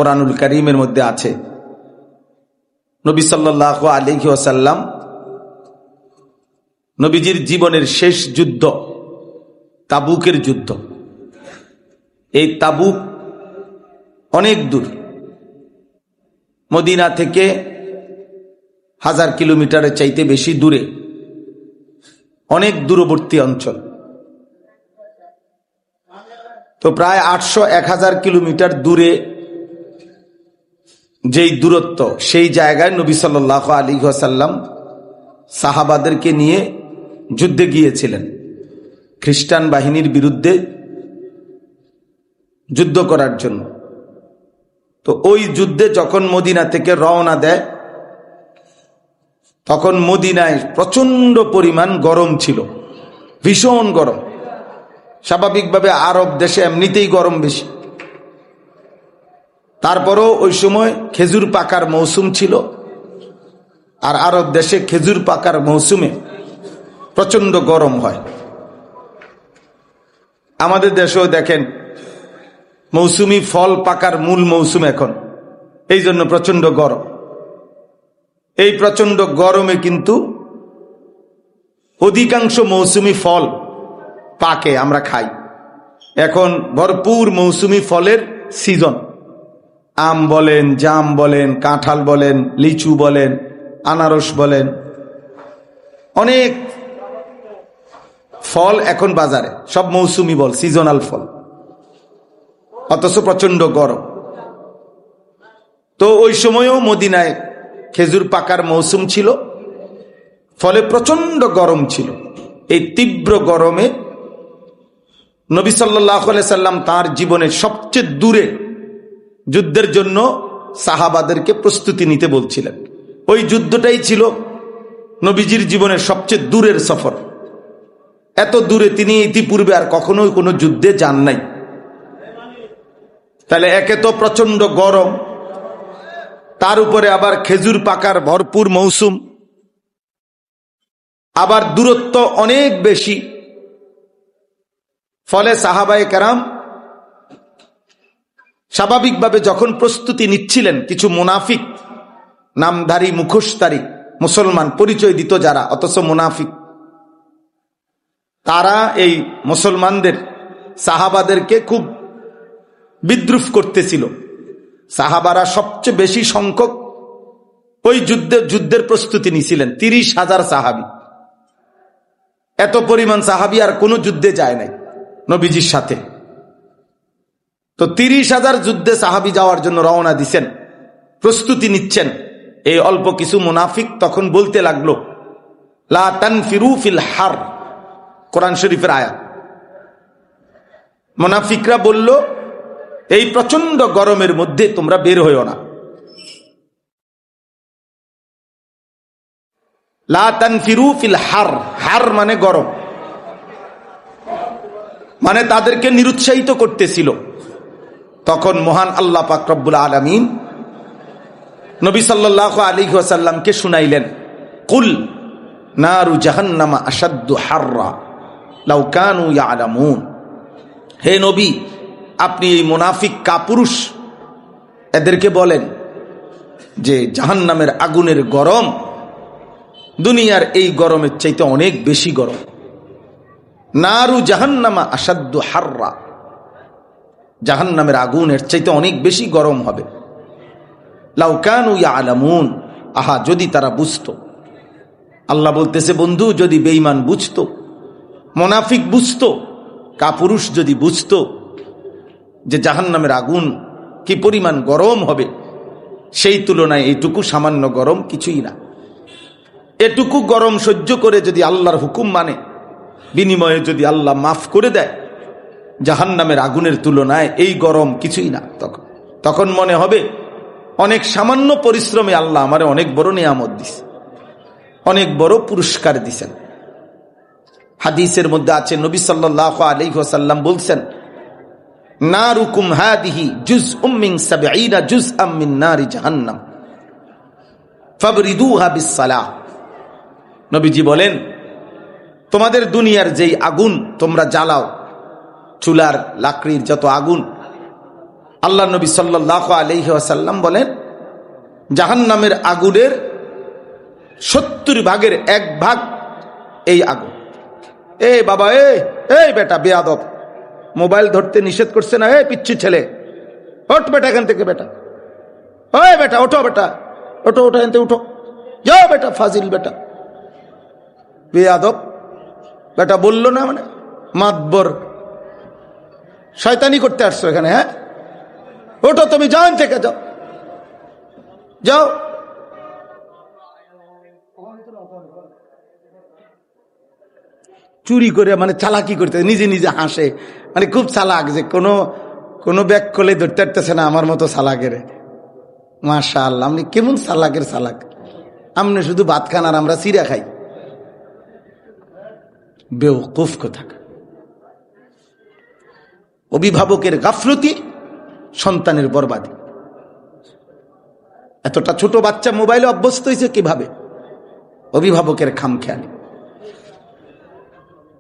কোরআনুল কারীমের মধ্যে আছে, নবী সাল্লাল্লাহু আলাইহি ওয়াসাল্লাম নবীজির জীবনের শেষ যুদ্ধ তাবুকের যুদ্ধ। এই তাবুক অনেক দূর, মদিনা থেকে 1000 কিলোমিটারের চাইতে বেশি দূরে, অনেক দূরবর্তী অঞ্চল। তো প্রায় 800-1000 কিলোমিটার দূরে যেই দূরত্ব, সেই জায়গায় নবী সাল্লাল্লাহু আলাইহি ওয়াসাল্লাম সাহাবাদেরকে নিয়ে যুদ্ধে গিয়েছিলেন, খ্রিস্টান বাহিনীর বিরুদ্ধে যুদ্ধ করার জন্য। তো ওই যুদ্ধে যখন মদিনা থেকে রওনা দেয়, তখন মদিনায় প্রচন্ড পরিমাণ গরম ছিল, ভীষণ গরম। স্বাভাবিকভাবে আরব দেশে এমনিতেই গরম বেশি, তারপরও ওই সময় খেজুর পাকার মৌসুম ছিল, আর আরব দেশে খেজুর পাকার মৌসুমে প্রচন্ড গরম হয়। আমাদের দেশেও দেখেন মৌসুমি ফল পাকার মূল মৌসুম এখন, এই জন্য প্রচন্ড গরম। এই প্রচন্ড গরমে কিন্তু অধিকাংশ মৌসুমি ফল পাকে, আমরা খাই। এখন ভরপুর মৌসুমি ফলের সিজন, আম বলেন, জাম বলেন, কাঁঠাল বলেন, লিচু বলেন, আনারস বলেন, অনেক ফল এখন বাজারে, সব মৌসুমি ফল, সিজনাল ফল, অথচ প্রচন্ড গরম। তো ওই সময়ও মদিনায় খেজুর পাকার মৌসুম ছিল, ফলে প্রচন্ড গরম ছিল। এই তীব্র গরমে নবী সাল্লাল্লাহু আলাইহি সাল্লাম তার জীবনের সবচেয়ে দূরে যুদ্ধের জন্য সাহাবাদেরকে প্রস্তুতি নিতে বলছিলেন। ওই যুদ্ধটাই ছিল নবীজির জীবনের সবচেয়ে দূরের সফর। এত দূরে তিনি ইতিপূর্বে আর কখনোই কোনো যুদ্ধে যান নাই। তাহলে একে তো প্রচন্ড গরম, তার উপরে আবার খেজুর পাকার ভরপুর মৌসুম, আবার দূরত্ব অনেক বেশি। ফলে সাহাবায়ে কেরাম স্বাভাবিকভাবে যখন প্রস্তুতি নিচ্ছিলেন, কিছু মুনাফিক, নামধারী মুখোশধারী মুসলমান, পরিচয় দিত যারা, অথচ মুনাফিক, তারা এই মুসলমানদের, সাহাবাদেরকে খুব বিদ্রুপ করতেছিল। সাহাবারা সবচেয়ে বেশি সংখ্যক ওই যুদ্ধের প্রস্তুতি নিয়েছিলেন, 30,000 সাহাবী। এত পরিমাণ সাহাবী আর কোন যুদ্ধে যায় নাই নবীজির সাথে। তো 30,000 যুদ্ধে সাহাবী যাওয়ার জন্য রওনা দিছেন, প্রস্তুতি নিচ্ছেন। এই অল্প কিছু মুনাফিক তখন বলতে লাগলো, লা তানফিরু ফিল হার, কোরআন শরীফের আয়াত। মুনাফিকরা বলল, এই প্রচন্ড গরমের মধ্যে তোমরা বের হইও না। লা তানফিরু ফিল হার, হার মানে গরম, মানে তাদেরকে নিরুৎসাহিত করতেছিল। তখন মহান আল্লাহ পাক রব্বুল আলামিন নবী সাল্লাল্লাহু আলাইহি ওয়াসাল্লামকে শুনাইলেন, কুল নারু জাহান্নামা আশাদ্দু হাররা লাউ কানু ইয়ালামুন। হে নবী, আপনি এই মুনাফিক কাপুরুষ এদেরকে বলেন যে জাহান্নামের আগুনের গরম দুনিয়ার এই গরমের চাইতে অনেক বেশি গরম। নারু জাহান্নামা আশাদ্দু হাররা, জাহান্নামের আগুনের চাইতে অনেক বেশি গরম হবে। লাউ কানু ইয়ালামুন, আহা যদি তারা বুঝতো। আল্লাহ বলতেছে, বন্ধু, যদি বেঈমান বুঝতো, মুনাফিক বুঝতো, কাপুরুষ যদি বুঝতো যে জাহান্নামের আগুন কি পরিমাণ গরম হবে, সেই তুলনায় এইটুকু সামান্য গরম কিছুই না। এটুকু গরম সহ্য করে যদি আল্লাহর হুকুম মানে, বিনিময়ে যদি আল্লাহ মাফ করে দেয়, জাহান্নামের আগুনের তুলনায় এই গরম কিছুই না। তখন মনে হবে অনেক সামান্য পরিশ্রমে আল্লাহ আমারে অনেক বড় নিয়ামত দিছে, অনেক বড় পুরস্কার দিছেন। হাদিসের মধ্যে আছে, নবী সাল্লাল্লাহু আলাইহি ওয়াসাল্লাম বলছেন, নারুকুম হাদিহি জুজউম মিন 70 জুজআম মিন নারি জাহান্নাম ফাবরিদুহা বিসসালাহ। নবীজি বলেন, তোমাদের দুনিয়ার যেই আগুন তোমরা জ্বালাও, চুলার লাকড়ির যত আগুন, আল্লাহ নবী সাল্লাল্লাহু আলাইহি ওয়াসাল্লাম বলেন, জাহান্নামের আগুনের 70 ভাগের 1 ভাগ এই আগুন। এই বাবা, এই বেটা বেয়াদব, মোবাইল ধরতে নিষেধ করছে না? এই পিচ্ছি ছেলে, ওঠ বেটা এখান থেকে, বেটা ওই বেটা ওঠো, বেটা ওঠো, ওঠো এখান থেকে উঠো, যাও বেটা, ফাজিল বেটা, বেয়াদব বেটা। বললো না মানে মাতবর, শয়তানি করতে আসছো এখানে? হ্যাঁ, ওঠো তুমি, যাও থেকে, যাও যাও। চুরি করে মানে চালাকি করতে, নিজে নিজে হাসে, মানে খুব চালাক, যে কোনো ব্যাগ কোলে ধরতে পারতেছে না আমার মতো চালাকের। মাশাআল্লাহ, আপনি কেমন চালাকের চালাক, আপনি শুধু ভাত খান আর আমরা চিড়া খাই। বেওকুফ কোথাকার। অভিভাবকের গাফলতি, সন্তানের বরবাদি। এতটা ছোট বাচ্চা মোবাইলে অভ্যস্ত হয়েছে কিভাবে? অভিভাবকের খামখেয়ালি।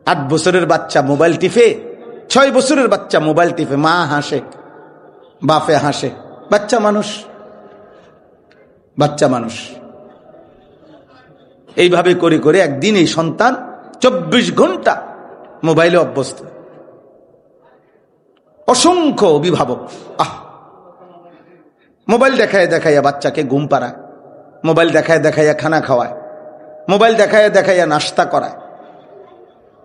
8 বছরের বাচ্চা মোবাইল টিপে, 6 বছরের বাচ্চা মোবাইল টিপে, মা হাসে, বাপে হাসে, বাচ্চা মানুষ, বাচ্চা মানুষ। এইভাবে করে করে একদিন এই সন্তান 24 ঘন্টা মোবাইলে অভ্যস্ত। অসংখ্য অভিভাবক মোবাইল দেখায় দেখাইয়া বাচ্চাকে ঘুম পাড়ায়, মোবাইল দেখায় দেখাইয়া খানা খাওয়ায়, মোবাইল দেখায় দেখাইয়া নাস্তা করায়।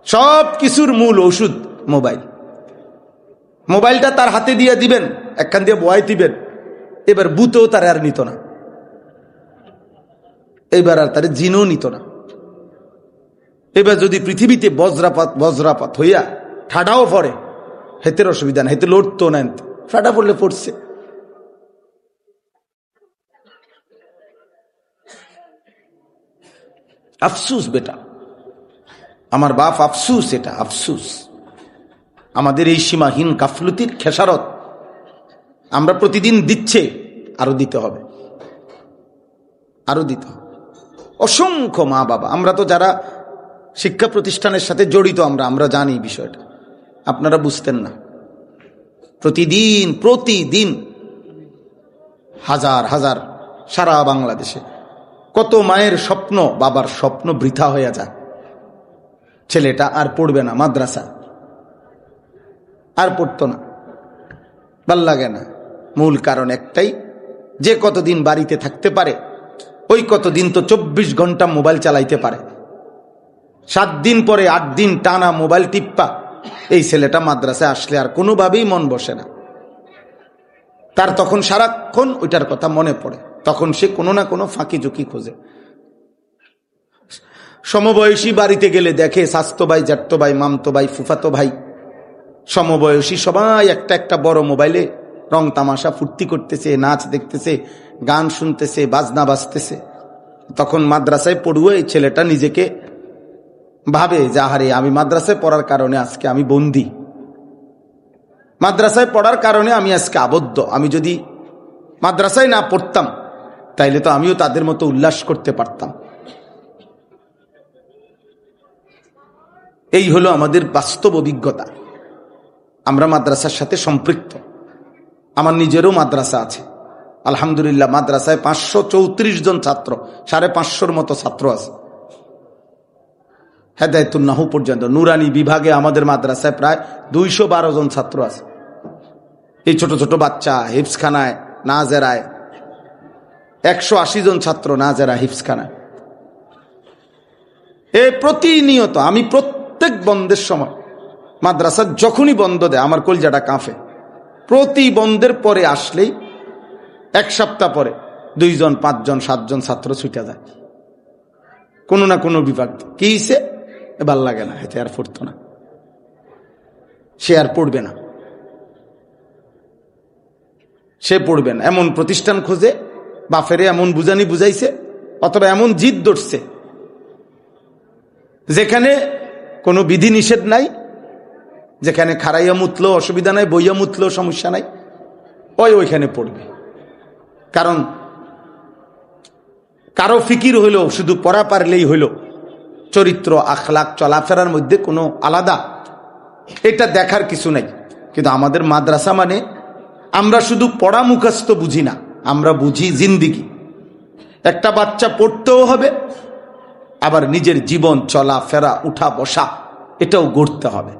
সব কিছুর মূল ওষুধ মোবাইল। মোবাইলটা তার হাতে দিয়ে দিবেন, একখান দিয়ে বয় দিবেন, এবার বুতেও তার আর নিত না, এবার আর তার জিনও নিত না। এবার যদি পৃথিবীতে বজ্রাপাত হইয়া ঠাডাও পড়ে, হেতের অসুবিধা না, হেতে লড়তো না, ঠাডা পড়লে পড়ছে। আফসুস বেটা, আমার বাপ, আফসুস, এটা আফসুস। আমাদের এই সীমাহীন গাফলতির খেসারত আমরা প্রতিদিন দিচ্ছে, আরো দিতে হবে, আরো দিতে হবে। অসংখ্য মা বাবা, আমরা তো যারা শিক্ষা প্রতিষ্ঠানের সাথে জড়িত, আমরা জানি বিষয়টা, আপনারা বুঝতেন না। প্রতিদিন হাজার হাজার, সারা বাংলাদেশে কত মায়ের স্বপ্ন, বাবার স্বপ্ন বৃথা হয়ে যায়। ছেলেটা আর পড়বে না, মাদ্রাসা আর পড়তো না, ভাল লাগে না। মূল কারণ একটাই, যে কতদিন বাড়িতে থাকতে পারে ওই কতদিন তো 24 ঘন্টা মোবাইল চালাইতে পারে। 7 দিন পরে 8 দিন টানা মোবাইল টিপ্পা, এই ছেলেটা মাদ্রাসায় আসলে আর কোনোভাবেই মন বসে না। তার তখন সারাক্ষণ ওইটার কথা মনে পড়ে, তখন সে কোনো না কোনো ফাঁকি ঝুঁকি খোঁজে। সমবয়সী বাড়িতে গেলে দেখে স্বাস্থ্য ভাই, জ্যাঠতো ভাই, মামতো ভাই, ফুফাতো ভাই, সমবয়সী সবাই একটা একটা বড় মোবাইলে রং তামাশা ফুর্তি করতেছে, নাচ দেখতেছে, গান শুনতেছে, বাজনা বাজতেছে। তখন মাদ্রাসায় পড়ুয়া এই ছেলেটা নিজেকে ভাবে যে আহারে, আমি মাদ্রাসায় পড়ার কারণে আজকে আমি বন্দী, মাদ্রাসায় পড়ার কারণে আমি আজকে আবদ্ধ। আমি যদি মাদ্রাসায় না পড়তাম তাইলে তো আমিও তাদের মতো উল্লাস করতে পারতাম। এই হলো আমাদের বাস্তব অভিজ্ঞতা। আমরা মাদ্রাসার সাথে সম্পৃক্ত। আমার নিজেরও মাদ্রাসা আছে, আলহামদুলিল্লাহ। মাদ্রাসায় 534 জন ছাত্র, 550 মতো ছাত্র আছে, হেদায়েতুন নাহু পর্যন্ত। নুরানি বিভাগে আমাদের মাদ্রাসায় প্রায় 212 জন ছাত্র আছে। এই ছোট ছোট বাচ্চা হিফজখানায়, নাজেরায় 180 জন ছাত্র, নাজেরা, হিফজখানায়। এই প্রতিনিয়ত আমি প্রত্যেক বন্ধের সময়, মাদ্রাসা যখনই বন্ধ দেয় আমার কলজাটা কাঁপে। প্রতি বন্ধের পরে আসলেই 1 সপ্তাহ পরে 2 জন, 5 জন, 7 জন ছাত্র ছুটে যায় কোনো না কোনো বিভাগ। কি হইছে? ভাল লাগে না, হেতে আর পড়তো না, সে আর পড়বে না, সে পড়বে না। এমন প্রতিষ্ঠান খোঁজে, বাফেরে এমন বুঝানি বুঝাইছে অথবা এমন জিদ ধরছে যেখানে কোনো বিধি নিষেধ নাই, যেখানে খারাইয়া মুতলো অসুবিধা নাই, বইয়া মুতলো সমস্যা নাই, ওইখানে পড়বে। কারণ কারো ফিকির হইল শুধু পড়া পারলেই হইল, চরিত্র, আখলাক, চলাফেরার মধ্যে কোনো আলাদা এটা দেখার কিছু নাই। কিন্তু আমাদের মাদ্রাসা মানে আমরা শুধু পড়া মুখস্থ বুঝি না, আমরা বুঝি জিন্দিগি। একটা বাচ্চা পড়তেও হবে, আবার নিজের জীবন চলা ফেরা উঠা বসা এটাও গড়তে হবে।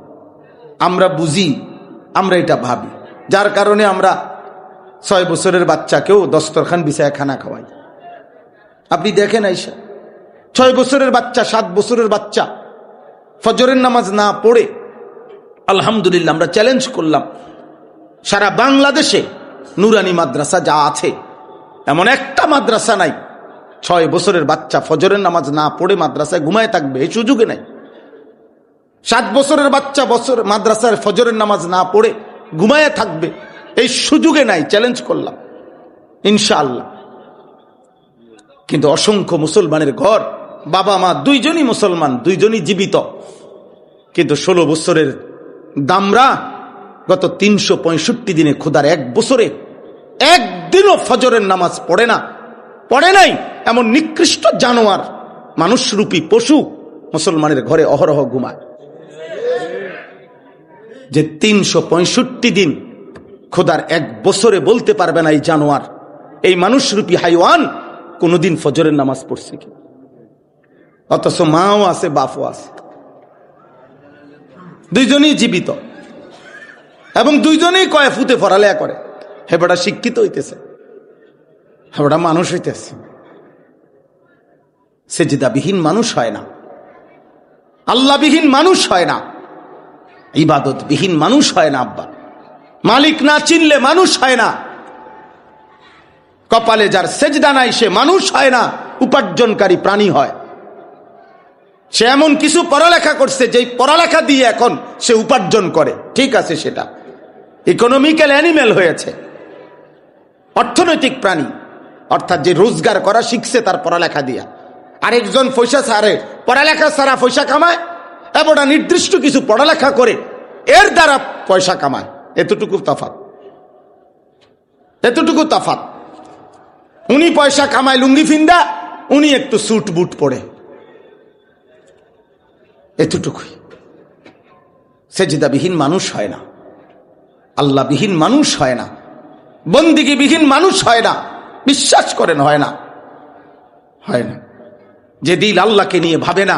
আমরা বুঝি, আমরা এটা ভাবি, যার কারণে আমরা 6 বছরের বাচ্চাকেও দস্তরখান বিছায় খানা খাওয়াই। আপনি দেখেন আইসা 6 বছরের বাচ্চা, 7 বছরের বাচ্চা ফজরের নামাজ না পড়ে, আলহামদুলিল্লাহ আমরা চ্যালেঞ্জ করলাম সারা বাংলাদেশে নুরানি মাদ্রাসা যা আছে এমন একটা মাদ্রাসা নাই 6 বছরের বাচ্চা ফজরের নামাজ না পড়ে মাদ্রাসায় ঘুমায় থাকবে, এই সুযোগে নাই। 7 বছরের বাচ্চা মাদ্রাসার ফজরের নামাজ না পড়ে ঘুমায় থাকবে, এই সুযোগে নাই। চ্যালেঞ্জ করলাম ইনশাআল্লাহ। কিন্তু অসংখ্য মুসলমানের ঘর, বাবা মা দুইজনই মুসলমান, দুইজনই জীবিত, কিন্তু 16 বছরের দামরা গত 365 দিনে খোদার 1 বছরে একদিনও ফজরের নামাজ পড়ে নাই। এমন নিকৃষ্ট জানোয়ার, মানুষরূপী পশু মুসলমানের ঘরে অহরহ ঘুমায়। যে 365 দিন খোদার 1 বছরে বলতে পারবে না এই জানোয়ার, এই মানুষরূপী হাইওয়ান কোনদিন ফজরের নামাজ পড়ছে কি? অথচ মাও আছে, বাপও আছে, দুইজনই জীবিত, এবং দুইজনেই কয় ফুতে পড়ালেখা করে। হেবাটা শিক্ষিত হইতেছে, হেবাটা মানুষ হইতেছে। সেজদাবিহীন মানুষ হয় না, আল্লাহবিহীন মানুষ হয় না, ইবাদতবিহীন মানুষ হয় না। আব্বা মালিক না চিনলে মানুষ হয় না। কপালে যার সেজদা নাই সে মানুষ হয় না, উপার্জনকারী প্রাণী হয়। সে এমন কিছু পড়ালেখা করছে যেই পড়ালেখা দিয়ে এখন সে উপার্জন করে, ঠিক আছে, সেটা ইকোনমিক্যাল অ্যানিমেল হয়েছে, অর্থনৈতিক প্রাণী, অর্থাৎ যে রোজগার করা শিখছে তার পড়ালেখা দিয়া। আরেকজন পয়সা ছাড়ে, পড়ালেখা ছাড়া পয়সা কামায়, এবং নির্দিষ্ট কিছু পড়ালেখা করে এর দ্বারা পয়সা কামায়। এতটুকু তফাৎ। উনি পয়সা কামায় লুঙ্গি ফিন্দা, উনি একটু স্যুট বুট পরে, এতটুকুই। সেজদাবিহীন মানুষ হয় না, আল্লাহবিহীন মানুষ হয় না, বন্দিগিবিহীন মানুষ হয় না। বিশ্বাস করেন হয় না। যে দিল আল্লাহকে নিয়ে ভাবে না,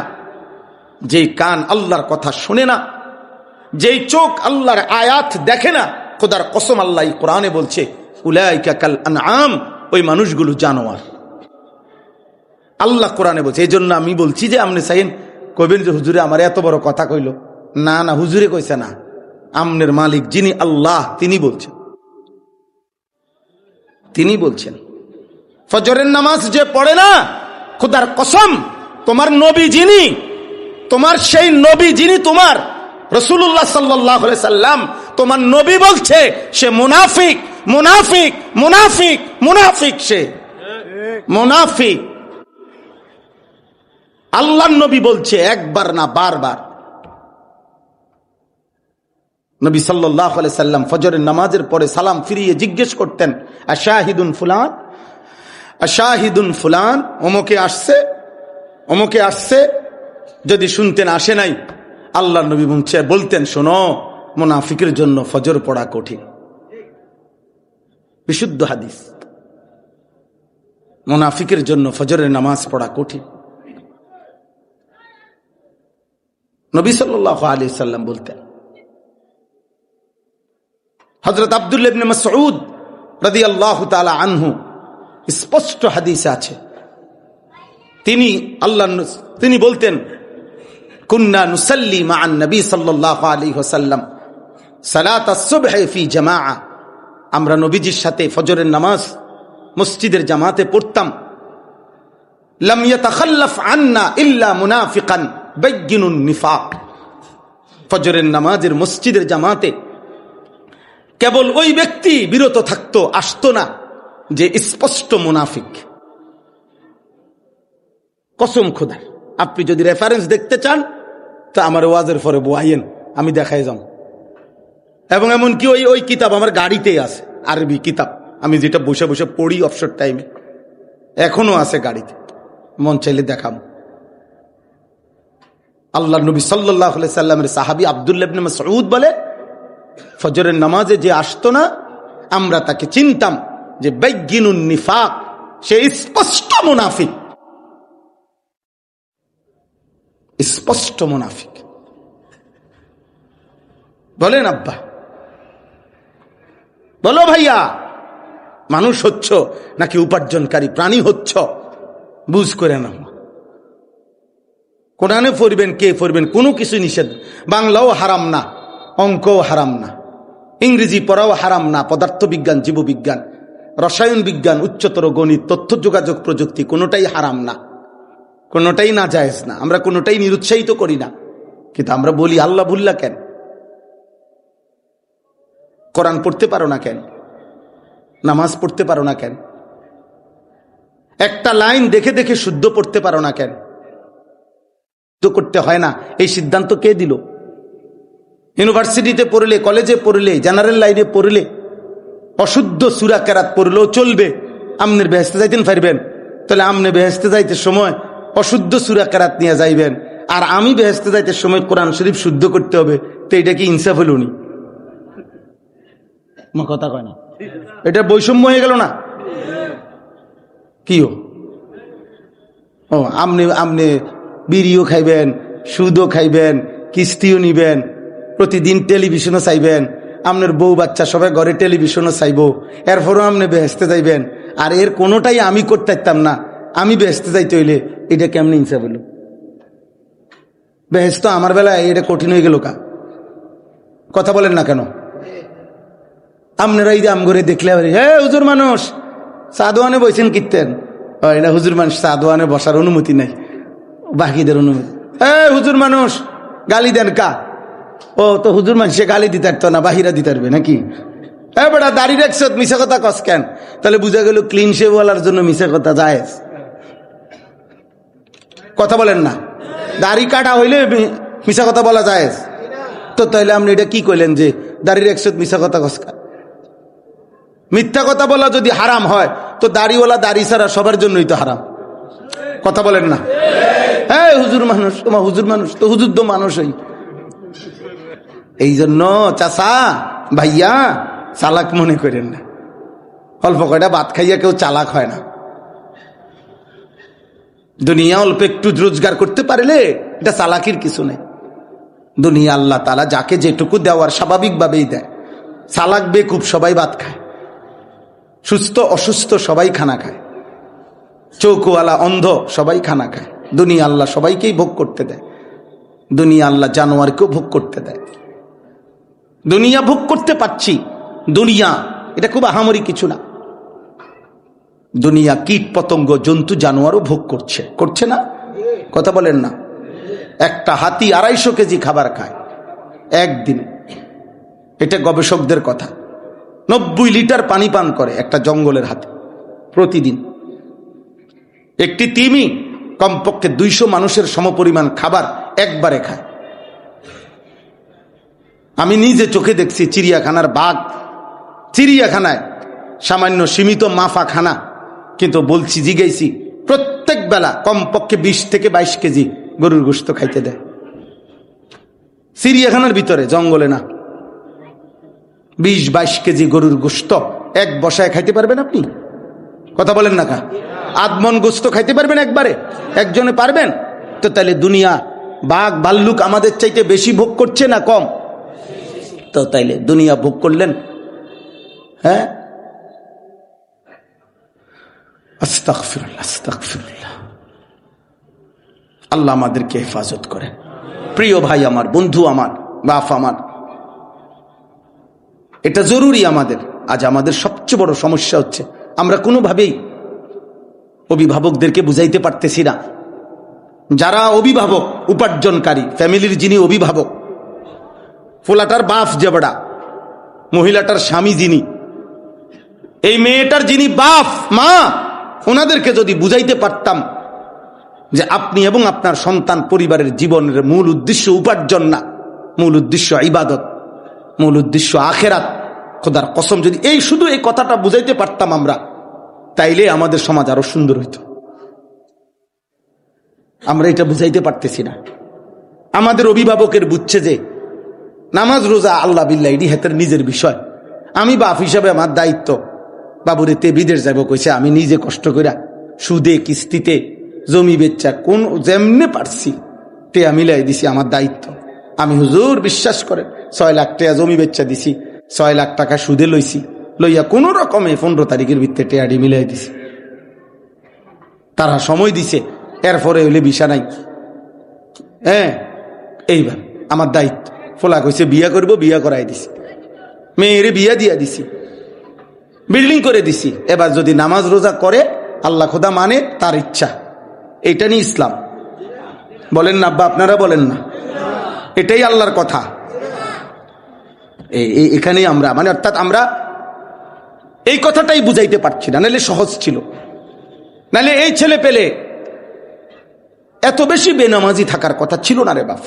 যেই কান আল্লাহর কথা শুনে না, যেই চোখ আল্লাহর আয়াত দেখে না, খোদার কসম আল্লাহ কোরআনে বলছে উলাইকা কাল আনআম, ওই মানুষগুলো জানোয়ার। আল্লাহ কোরআনে বলছে। এই জন্য আমি বলছি যে আপনি চাইন কইবেন যে হুজুরে আমার এত বড় কথা কইল, না না, হুজুরে কইছে না, আমনের মালিক যিনি আল্লাহ তিনি বলছেন ফজরের নামাজ যে পড়ে না, খোদার কসম তোমার নবী যিনি, তোমার সেই নবী যিনি তোমার রাসূলুল্লাহ সাল্লাল্লাহু আলাইহি সাল্লাম, তোমার নবী বলছে সে মুনাফিক, মুনাফিক, মুনাফিক, মুনাফিক, সে মুনাফিক। আল্লাহর নবী বলছে, একবার না বারবার। নবী সাল্লাল্লাহু আলাইহি সাল্লাম ফজরের নামাজের পরে সালাম ফিরিয়ে জিজ্ঞেস করতেন, আশাহিদুন ফুলান, আশাহিদুন ফুলান, অমুকে আসছে। যদি শুনতেন আসে নাই, আল্লাহর নবী বলতেন, শোনো, মুনাফিকের জন্য ফজর পড়া কঠিন। বিশুদ্ধ হাদিস, মুনাফিকের জন্য ফজরের নামাজ পড়া কঠিন। নবী সাল্লাল্লাহু আলাইহি সাল্লাম বলতেন। হযরত আব্দুল্লাহ ইবনে মাসউদ রাদিয়াল্লাহু তাআলা আনহু, স্পষ্ট হাদিসে আছে, তিনি বলতেন, কুন্না নুসাল্লি মা'আন নবী সাল্লাল্লাহু আলাইহি ওয়াসাল্লাম সালাতাস সুবহি ফি জামাআ, আমরা নবীজির সাথে ফজরের নামাজ মসজিদের জামাতে পড়তাম। লাম ইয়াতাখাল্লাফ আন্না ইল্লা মুনাফিকান বাইয়িনুন নিফাক, ফজরের নামাজের মসজিদের জামাতে কেবল ওই ব্যক্তি বিরত থাকতো, আসতো না যে স্পষ্ট মুনাফিক। কসম খোদার, আপনি যদি রেফারেন্স দেখতে চান তা আমার ওয়াজের পরে বয়াইন, আমি দেখাই যাব। এবং এমনকি ওই কিতাব আমার গাড়িতেই আছে, আরবি কিতাব, আমি যেটা বসে বসে পড়ি অবসর টাইমে, এখনো আছে গাড়িতে, মন চাইলে দেখাবো। আল্লাহ নবী সাল্লাল্লাহু আলাইহি সাল্লামের সাহাবী আব্দুল্লাহ ইবনে মাসউদ বলে, ফজরের নামাজে যে আসতো না, আমরা তাকে চিনতাম যে বাইয়িনুন নিফাক, সে স্পষ্ট মুনাফিক, স্পষ্ট মুনাফিক। বলেন আব্বা, বলো ভাইয়া, মানুষ হচ্ছ নাকি উপার্জনকারী প্রাণী হচ্ছ? বুঝ করে না। কোরআনে পড়বেন, কে পড়বেন, কোনো কিছু নিষেধ। বাংলাও হারাম না, অঙ্কও হারাম না, ইংরেজি পড়াও হারাম না, পদার্থবিজ্ঞান, জীববিজ্ঞান, রসায়ন বিজ্ঞান, উচ্চতর গণিত, তথ্য যোগাযোগ প্রযুক্তি, কোনোটাই হারাম না, কোনোটাই না জায়েজ না। আমরা কোনোটাই নিরুৎসাহিত করি না, কিন্তু আমরা বলি আল্লাহ ভুল্লা কেন? কোরআন পড়তে পারো না কেন? নামাজ পড়তে পারো না কেন? একটা লাইন দেখে দেখে শুদ্ধ পড়তে পারো না কেন? করতে হয় না, এই সিদ্ধান্ত কে দিল? ইউনিভার্সিটিতে পড়লে, কলেজে পড়লে, জেনারেল লাইনে পড়লে অশুদ্ধ সূরা কেরাত পড়লেও চলবে, আমনের বেহেশতে যাইতেন পারবেন। তাহলে আমনে বেহেশতে যাইতে সময় অশুদ্ধ সূরা কেরাত নিয়ে যাইবেন, আর আমি বেহেশতে যাইতে সময় কোরআন শরীফ শুদ্ধ করতে হবে, তো এটা কি ইনসাফ হলো নি? কথা কয় না, এটা বৈষম্য হয়ে গেল না? কি ও আমনে আমনে বিড়িও খাইবেন, সুদও খাইবেন, কিস্তিও নিবেন, প্রতিদিন টেলিভিশনও চাইবেন, আপনার বউ বাচ্চা সবাই ঘরে টেলিভিশনও চাইব, এরপরও আপনি বেহেশতে যাইবেন, আর এর কোনোটাই আমি করতে পারতাম না, আমি বেহেশতে যাইতে হইলে এটা কেমন ইনসাফ হলো? বেহেশত আমার বেলায় এটা কঠিন হয়ে গেল কা? কথা বলেন না কেন? আপনারা এই যে আম ঘরে দেখলে হুজুর মানুষ সাদওয়ানে বইছেন কীর্তেন, এটা হুজুর মানুষ, সাদওয়ানে বসার অনুমতি নাই, বাকিদের অনুমতি। হুজুর মানুষ গালি দেন কা? ও তো হুজুর মানুষে গালি দিতে পারতো না, বাহিরা দিতে পারবে নাকি? বেটা দাড়ি রাখছ, মিশা কথা কস কেন? তাহলে বুঝা গেল ক্লিন শেভ ওয়ালার জন্য মিশা কথা জায়েজ। কথা বলেন না? দাড়ি কাটা হইলে মিশা কথা বলা জায়েজ, তো তাহলে আপনি এটা কি কইলেন যে দাড়ি রাখছ মিশা কথা কস কেন? মিথ্যা কথা বলা যদি হারাম হয়, তো দাড়িওয়ালা দাড়ি ছাড়া সবার জন্যই তো হারাম। কথা বলেন না? হ্যাঁ হুজুর মানুষ, তোমার হুজুর মানুষ তো হুজুর তো মানুষই। এই জন্য চাচা ভাইয়া চালাক মনে করেন না, অল্প কয়টা ভাত খাইয়া কেউ চালাক হয় না। দুনিয়া অল্প একটু রোজগার করতে পারলে এটা চালাকির কিছু নেই। দুনিয়া আল্লাহ তাআলা যাকে যেটুকু দেওয়ার স্বাভাবিকভাবেই দেয়। চালাক বেকুব সবাই ভাত খায়, সুস্থ অসুস্থ সবাই খানা খায়, চৌকোওয়ালা অন্ধ সবাই খানা খায়। দুনিয়া আল্লাহ সবাইকেই ভোগ করতে দেয়, দুনিয়া আল্লাহ জানোয়ারকেও ভোগ করতে দেয়। দুনিয়া ভোগ করতে পাচ্ছি, দুনিয়া এটা খুব আহামরি কিছু না। দুনিয়া কীট পতঙ্গ জন্তু জানোয়ারও ভোগ করছে, করছে না? কথা বলেন না? একটা হাতি 250 কেজি খাবার খায় একদিনে, এটা গবেষকদের কথা। 90 লিটার পানি পান করে একটা জঙ্গলের হাতি প্রতিদিন। একটি তিমি কমপক্ষে 200 মানুষের সমপরিমাণ খাবার একবারে খায়। আমি নিজে চোখে দেখছি চিড়িয়াখানার বাঘ, চিড়িয়াখানায় সামান্য সীমিত মাফা খানা, কিন্তু বলছি জিজ্ঞেসি প্রত্যেক বেলা কমপক্ষে 20 থেকে 22 কেজি গরুর গোশত খাইতে দেয়। চিড়িয়াখানার ভিতরে, জঙ্গলে না। 20-22 কেজি গরুর গোশত এক বসায় খাইতে পারবেন আপনি? কথা বলেন না কা? আধমন গোশত খাইতে পারবেন একবারে? একজনে পারবেন? তো তাহলে দুনিয়া বাঘ ভাল্লুক আমাদের চাইতে বেশি ভোগ করছে না কম? তো তাইলে দুনিয়া ভোগ করলেন। হ্যাঁ, আস্তাগফিরুল্লাহ, আস্তাগফিরুল্লাহ। আল্লাহ আমাদেরকে হেফাজত করেন। প্রিয় ভাই আমার, বন্ধু আমার, বাপ আমার, এটা জরুরি আমাদের। আজ আমাদের সবচেয়ে বড় সমস্যা হচ্ছে আমরা কোনোভাবেই অভিভাবকদেরকে বুঝাইতে পারতেছি না। যারা অভিভাবক, উপার্জনকারী ফ্যামিলির যিনি অভিভাবক, ফোলাটার বাপ যে বড়া, মহিলাটার স্বামী যিনি, এই মেয়েটার যিনি বাপ মা, ওনাদেরকে যদি বুঝাইতে পারতাম যে আপনি এবং আপনার সন্তান পরিবারের জীবনের মূল উদ্দেশ্য উপার্জন না, মূল উদ্দেশ্য ইবাদত, মূল উদ্দেশ্য আখেরাত, খোদার কসম যদি এই শুধু এই কথাটা বুঝাইতে পারতাম আমরা, তাইলে আমাদের সমাজ আরো সুন্দর হইত। আমরা এটা বুঝাইতে পারতেছি না। আমাদের অভিভাবকের বুঝছে যে নামাজ রোজা আল্লাহ বিল্লাহ এটি হাতের নিজের বিষয়, আমি বাপ হিসাবে আমার দায়িত্ব, বাবুরে তে বিদেশ যাব কইছে, আমি নিজে কষ্ট কইরা সুদে কিস্তিতে জমি বেচা কোন যেমনে পারছি টেয়া মিলাই দিছি, আমার দায়িত্ব। আমি হুজুর বিশ্বাস করে 6 লাখ টাকা জমি বেচা দিছি, 6 লাখ টাকা সুদে লইছি, লইয়া কোন রকমে 15 তারিখের ভিত্তিতে টেয়াডি মিলাই দিছি। তারা সময় দিছে, এরপরে হইলে ভিসা নাই। হ্যাঁ, এইবার আমার দায়িত্ব। ফোলা কইছে বিয়া করব, বিয়া করাই দিছি, মেয়েরে বিয়া দিয়া দিছি, বিল্ডিং করে দিছি। এবার যদি নামাজ রোজা করে আল্লাহ খোদা মানে তার ইচ্ছা। এইটা নিয়ে ইসলাম। বলেন না আব্বা, আপনারা বলেন না? এটাই আল্লাহর কথা। এখানেই আমরা মানে অর্থাৎ আমরা এই কথাটাই বুঝাইতে পারছি না, নাহলে সহজ ছিল। নাহলে এই ছেলে পেলে এত বেশি বেনামাজি থাকার কথা ছিল না রে বাপ।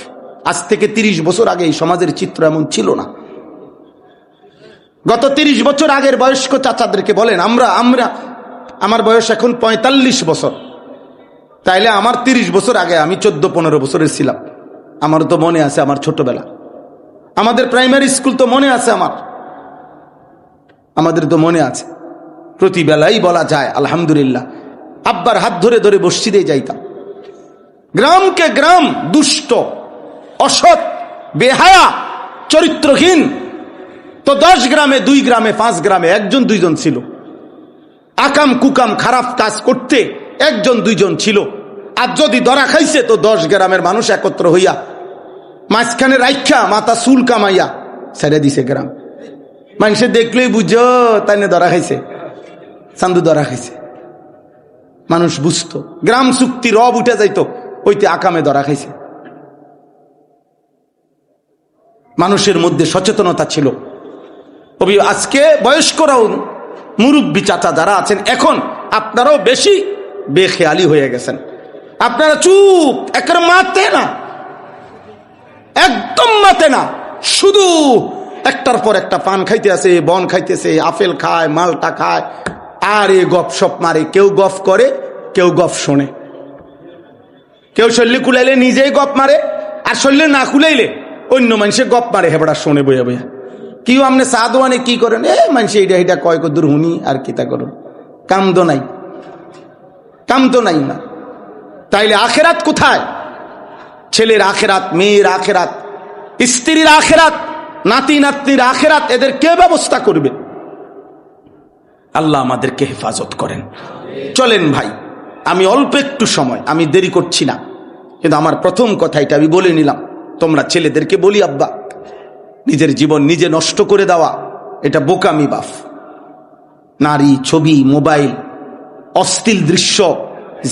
আজ থেকে 30 বছর আগে এই সমাজের চিত্র এমন ছিল না। গত 30 বছর আগের বয়স্ক চাচাদেরকে বলেন, আমরা আমার বয়স এখন 45 বছর, তাইলে আমার 30 বছর আগে আমি 14-15 বছরের ছিলাম। আমার তো মনে আছে আমার ছোটবেলা, আমাদের প্রাইমারি স্কুল তো মনে আছে, আমাদের তো মনে আছে। প্রতি বেলাই বলা যায় আলহামদুলিল্লাহ, আব্বার হাত ধরে ধরে মসজিদে যাইতাম। গ্রামকে গ্রাম দুষ্ট, অসৎ, বেহায়া, চরিত্রহীন তো 10 গ্রামে 2 গ্রামে 5 গ্রামে 1-2 ছিল। আকাম কুকাম খারাপ কাজ করতে 1-2 ছিল। আর যদি ধরা খাইছে তো 10 গ্রামের মানুষ একত্র হইয়া মাঝখানে রাইখা মাথা চুল কামাইয়া ছেড়ে দিছে গ্রাম। মানুষে দেখলেই বুঝো তাই না ধরা খাইছে, চান্দু ধরা খাইছে। মানুষ বুঝতো, গ্রাম চুক্তি রব উঠে যাইতো, ওইতে আকামে ধরা খাইছে। মানুষের মধ্যে সচেতনতা ছিল। আজকে বয়স্করাও, মুরব্বী চাচা যারা আছেন, এখন আপনারাও বেশি বেখেয়ালি হয়ে গেছেন। আপনারা চুপ, একের মাতে না, একদম মাতে না, শুধু একটার পর একটা পান খাইতে আছে, বন খাইতেছে, আপেল খায়, মালটা খায়, আর এ গপ সপ মারে। কেউ গপ করে, কেউ গপ শোনে। কেউ শরীরে কুলাইলে নিজেই গপ মারে, আর শরীরে না কুলাইলে অন্য মানুষে গপ মারে, হেবড়া শোনে বইয়া বইয়া। কেউ আপনি সাদওয়ানে কি করেন, মানুষ এইটা এইটা কয় কদূর হুনি আর কিতা করুন, কাম তো নাই, কাম তো নাই না। তাইলে আখেরাত কোথায়? ছেলের আখেরাত, মেয়ের আখেরাত, স্ত্রীর আখেরাত, নাতি নাতনির আখেরাত, এদের কে ব্যবস্থা করবে? আল্লাহ আমাদেরকে হেফাজত করেন। চলেন ভাই, আমি অল্প একটু সময়, আমি দেরি করছি না, কিন্তু আমার প্রথম কথা এটা আমি বলে নিলাম। তোমরা ছেলেদেরকে বলি, আব্বা, নিজের জীবন নিজে নষ্ট করে দেওয়া এটা বোকামি বাপ। নারী, ছবি, মোবাইল, অশ্লীল দৃশ্য,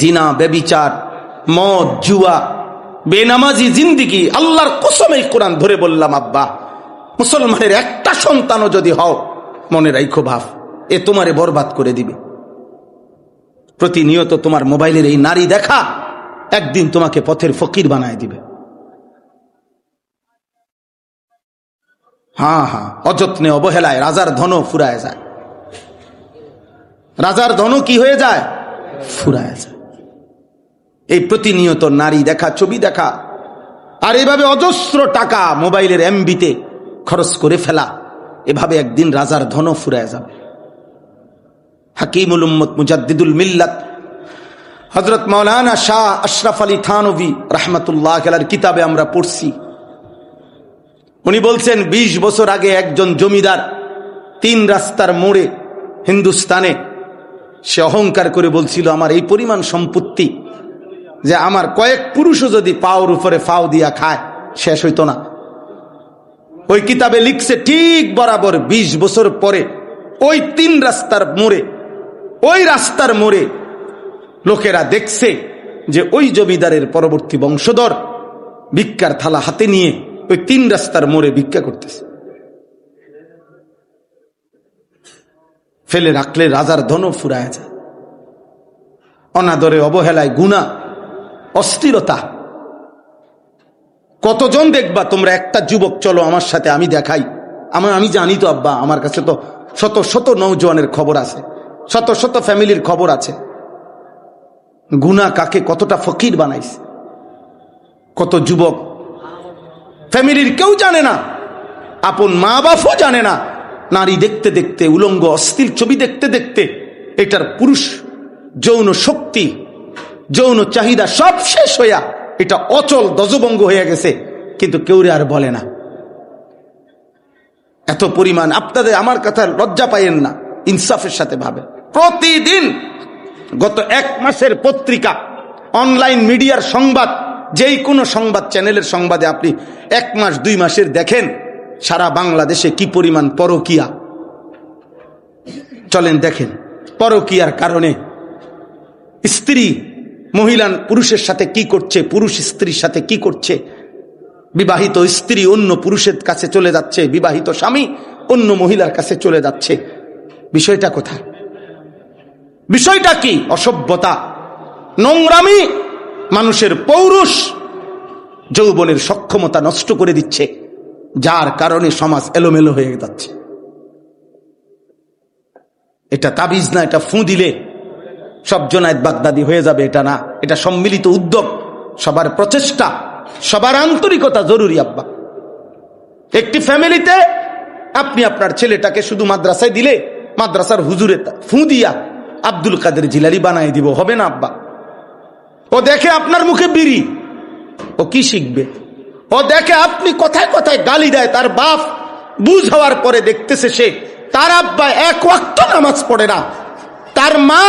জিনা, ব্যভিচার, মদ, জুয়া, বেনামাজি জিন্দিগি, আল্লাহর কসমে কোরআন ধরে বললাম আব্বা, মুসলমানের একটা সন্তানও যদি হও, মনে রাখো ভাব, এ তোমারে বরবাদ করে দিবে। প্রতিনিয়ত তোমার মোবাইলের এই নারী দেখা একদিন তোমাকে পথের ফকির বানায় দিবে। হ্যাঁ, অযত্নে অবহেলায় রাজার ধনও ফুরায় যায়। রাজার ধনও কি হয়ে যায়? ফুরায় যায়। এই প্রতিনিয়ত নারী দেখা, ছবি দেখা, আর এভাবে অজস্র টাকা মোবাইলের এমবিতে খরচ করে ফেলা, এভাবে একদিন রাজার ধনও ফুরায় যাবে। হাকিমুল উম্মত মুজাদ্দিদুল মিল্লাত হযরত মাওলানা শাহ আশরাফ আলী থানভী রাহমাতুল্লাহ আলাইহির কিতাবে আমরা পড়ছি। উনি বলছেন 20 বছর আগে একজন জমিদার 3 রাস্তার মোড়ে হিন্দুস্তানে, সে অহংকার করে বলছিল, আমার এই পরিমাণ সম্পত্তি যে আমার কয়েক পুরুষও যদি পাওর উপরে পাও দিয়া খায় শেষ হইতো না। ওই কিতাবে লিখছে, ঠিক বরাবর 20 বছর পরে ওই 3 রাস্তার মোড়ে, ওই রাস্তার মোড়ে লোকেরা দেখছে যে ওই জমিদারের পরবর্তী বংশধর ভিক্ষার থালা হাতে নিয়ে ওই 3 রাস্তার মোড়ে ভিক্ষা করতেছে। ফেলে রাখলে রাজার ধনও ফুরায় যায়। অনাদরে, অবহেলায়, গুনাহ, অস্থিরতা, কতজন দেখবা তোমরা। একটা যুবক, চলো আমার সাথে, আমি দেখাই, আমি জানি তো আব্বা, আমার কাছে তো শত শত নওজোয়ানের খবর আছে, শত শত ফ্যামিলির খবর আছে, গুনাহ কাকে কতটা ফকির বানাইছে। কত যুবক ফ্যামিলির কেউ জানে না, আপন মা বাপও জানে না, নারী দেখতে দেখতে, উলঙ্গ অশ্লীল ছবি দেখতে দেখতে এটার পুরুষ যৌন শক্তি, যৌন চাহিদা সব শেষ হইয়া এটা অচল দজভঙ্গ হয়ে গেছে, কিন্তু কেউ আর বলে না। এত পরিমাণ আপনাদের আমার কথা লজ্জা পাইয়েন না, ইনসাফের সাথে ভাবে। প্রতিদিন গত 1 মাসের পত্রিকা, অনলাইন মিডিয়ার সংবাদ, যেই কোনো সংবাদ চ্যানেলের সংবাদে আপনি 1 মাস 2 মাসের দেখেন সারা বাংলাদেশে কি পরিমাণ পরকীয়া। চলেন দেখেন পরকীয়ার কারণে স্ত্রী মহিলা পুরুষের সাথে কি করছে, পুরুষ স্ত্রীর সাথে কি করছে, বিবাহিত স্ত্রী অন্য পুরুষের কাছে চলে যাচ্ছে, বিবাহিত স্বামী অন্য মহিলার কাছে চলে যাচ্ছে। বিষয়টা কোথায়? বিষয়টা কি? অসভ্যতা, নোংরামি, মানুষের পৌরুষ যৌবনের সক্ষমতা নষ্ট করে দিচ্ছে, যার কারণে সমাজ এলোমেলো হয়ে যাচ্ছে। এটা তাবিজ না, এটা ফু দিলে সব জোনায়েত বাগদাদি হয়ে যাবে, এটা না। এটা সম্মিলিত উদ্যোগ, সবার প্রচেষ্টা, সবার আন্তরিকতা জরুরি। আব্বা, একটি ফ্যামিলিতে আপনি আপনার ছেলেটাকে শুধু মাদ্রাসায় দিলে মাদ্রাসার হুজুরে ফু দিয়া আব্দুল কাদের জিলানী বানাই দিব, হবে না আব্বা। ও দেখে আপনার মুখে বিড়ি, ও কি শিখবে? ও দেখে আপনি কথায় কথায় গালি দেয়, তার বাপ বুঝ হওয়ার পরে দেখতেছে সে তার আব্বা 1 ওয়াক্ত নামাজ পড়ে না, তার মা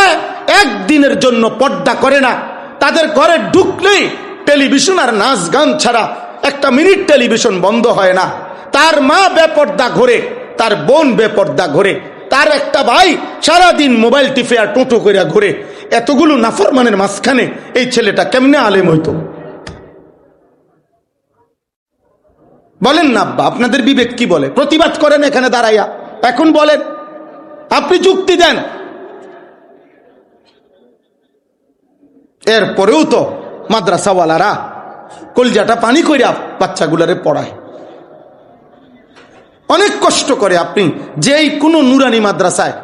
একদিনের জন্য পর্দা করে না, তাদের ঘরে ঢুকলেই টেলিভিশন আর নাচ গান ছাড়া 1 মিনিট টেলিভিশন বন্ধ হয় না, তার মা বেপর্দা ঘোরে, তার বোন বেপর্দা ঘোরে, তার একটা ভাই সারাদিন মোবাইল টিপে আর টোটো করে ঘোরে। এতগুলো নাফরমানের মাঝখানে এই ছেলেটা কেমনে আলেম হইতো? বলেন না আব্বা, আপনাদের বিবেক কি বলে? প্রতিবাদ করেন এখানে দাঁড়াইয়া, এখন বলেন, আপনি যুক্তি দেন। এরপরেও তো মাদ্রাসাওয়ালারা কলজাটা পানি কইরা বাচ্চাগুলারে পড়ায়, অনেক কষ্ট করে। আপনি যেই কোনো নুরানি মাদ্রাসায়,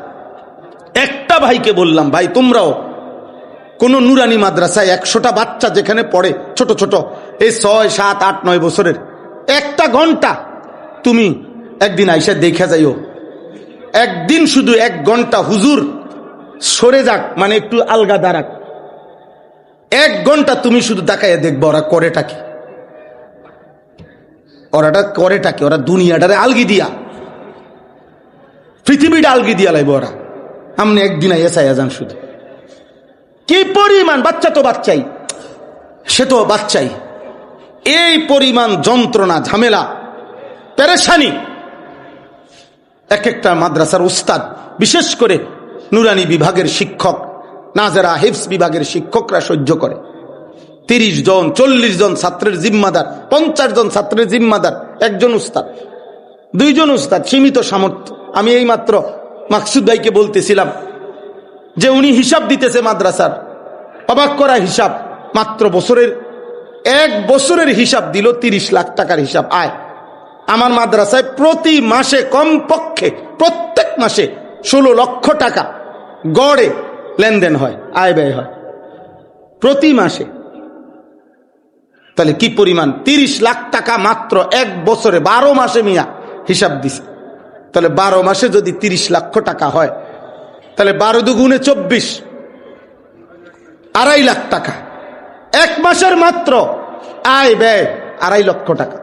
একটা ভাইকে বললাম, ভাই তোমরাও কোন নুরানি মাদ্রাসায় 100টা বাচ্চা যেখানে পড়ে ছোট ছোট, এই 6, 7, 8, 9 বছরের, 1 ঘন্টা তুমি একদিন আইসা দেখে যাইও। একদিন শুধু 1 ঘন্টা হুজুর সরে যাক, মানে একটু আলগা দাঁড়াক, 1 ঘন্টা তুমি শুধু তাকাইয়া দেখবো ওরা করেটা কি, ওরাটা করেটা কি। ওরা দুনিয়াটারে আলগি দিয়া, পৃথিবীটা আলগি দিয়া লাইব ওরা। আমনে একদিন আইয়া যান শুধু, কি পরিমাণ বাচ্চা, তো বাচ্চাই, সে তো বাচ্চাই, এই পরিমাণ যন্ত্রণা, ঝামেলা, পেরেশানি একটা মাদ্রাসার উস্তাদ, বিশেষ করে নুরানি বিভাগের শিক্ষক, নাজেরা হিফজ বিভাগের শিক্ষকরা সহ্য করে। 30 জন 40 জন ছাত্রের জিম্মাদার, 50 জন ছাত্রের জিম্মাদার একজন উস্তাদ, 2 জন উস্তাদ, সীমিত সামর্থ্য। আমি এই মাত্র মাকসুদ ভাইকে বলতেছিলাম যে উনি হিসাব দিতেছে মাদ্রাসার, অবাক করা হিসাব, মাত্র বছরের 1 বছরের হিসাব দিল 30 লাখ টাকার হিসাব আয়। আমার মাদ্রাসায় প্রতি মাসে কমপক্ষে প্রত্যেক মাসে 16 লক্ষ টাকা গড়ে লেনদেন হয়, আয় ব্যয় হয় প্রতি মাসে। তাহলে কি পরিমাণ? 30 লাখ টাকা মাত্র 1 বছরে, 12 মাসে মিয়া হিসাব দিছে। তাহলে 12 মাসে যদি 30 লক্ষ টাকা হয়, তাহলে 12 দুগুণে 24, 2.5 লাখ টাকা। 1 মাসের মাত্র আয় ব্যয় 2.5 লক্ষ টাকা,